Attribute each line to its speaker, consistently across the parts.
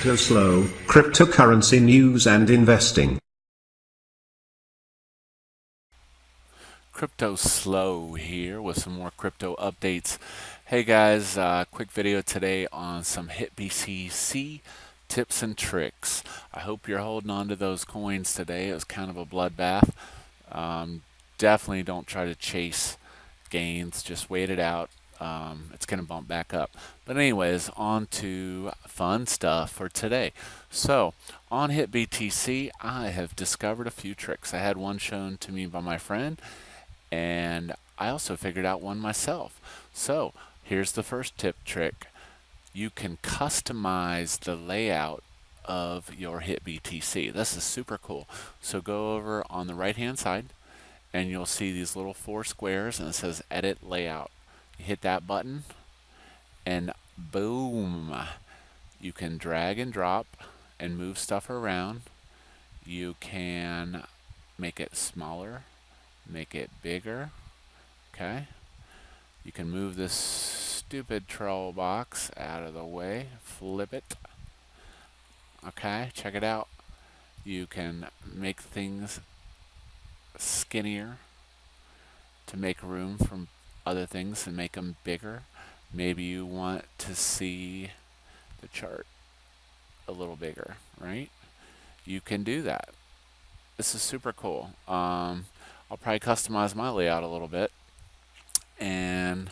Speaker 1: CryptoSLO, cryptocurrency news and investing.
Speaker 2: CryptoSLO here with some more crypto updates. Hey guys, quick video today on some HITBTC tips and tricks. I hope you're holding on to those coins today. It was kind of a bloodbath. Definitely don't try to chase gains, just wait it out. It's going to bump back up. But anyways, on to fun stuff for today. So on HITBTC, I have discovered a few tricks. I had one shown to me by my friend, and I also figured out one myself. So here's the first tip trick. You can customize the layout of your HITBTC. This is super cool. So go over on the right hand side and you'll see these little 4 squares and it says edit layout. You hit that button and boom, you can drag and drop and move stuff around. You can make it smaller, make it bigger. Okay, you can move this stupid troll box out of the way, flip it. Okay, check it out. You can make things skinnier to make room for other things and make them bigger. Maybe you want to see the chart a little bigger, right? You can do that. This is super cool. I'll probably customize my layout a little bit and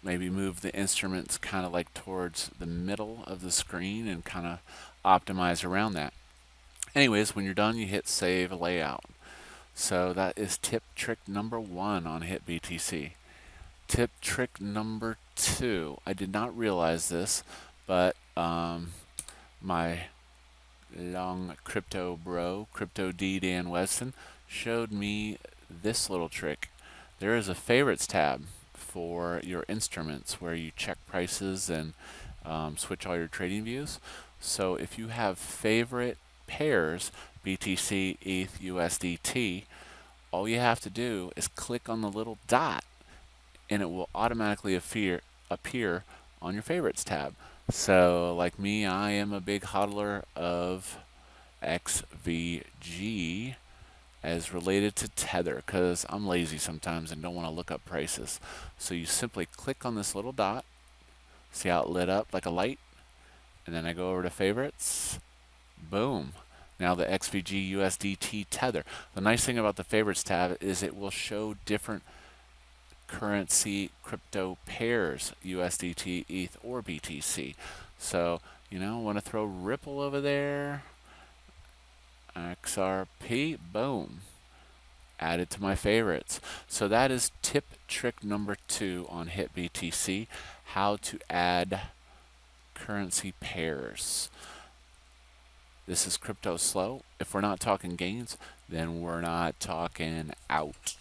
Speaker 2: maybe move the instruments kind of like towards the middle of the screen and kind of optimize around that. Anyways, when you're done, you hit save layout. So that is tip trick number 1 on HITBTC. Tip trick number 2. I did not realize this, but my long crypto bro, Crypto D Dan Weston, showed me this little trick. There is a favorites tab for your instruments where you check prices and switch all your trading views. So if you have favorite pairs, BTC, ETH, USDT, all you have to do is click on the little dot and it will automatically appear on your favorites tab. So like me, I am a big hodler of XVG as related to Tether because I'm lazy sometimes and don't want to look up prices. So you simply click on this little dot, see how it lit up like a light, and then I go over to favorites, boom. Now the XVG USDT Tether. The nice thing about the favorites tab is it will show different currency crypto pairs, USDT, ETH, or BTC. So, want to throw Ripple over there, XRP, boom, add it to my favorites. So that is tip trick number 2 on HITBTC, how to add currency pairs. This is CryptoSLO. If we're not talking gains, then we're not talking out.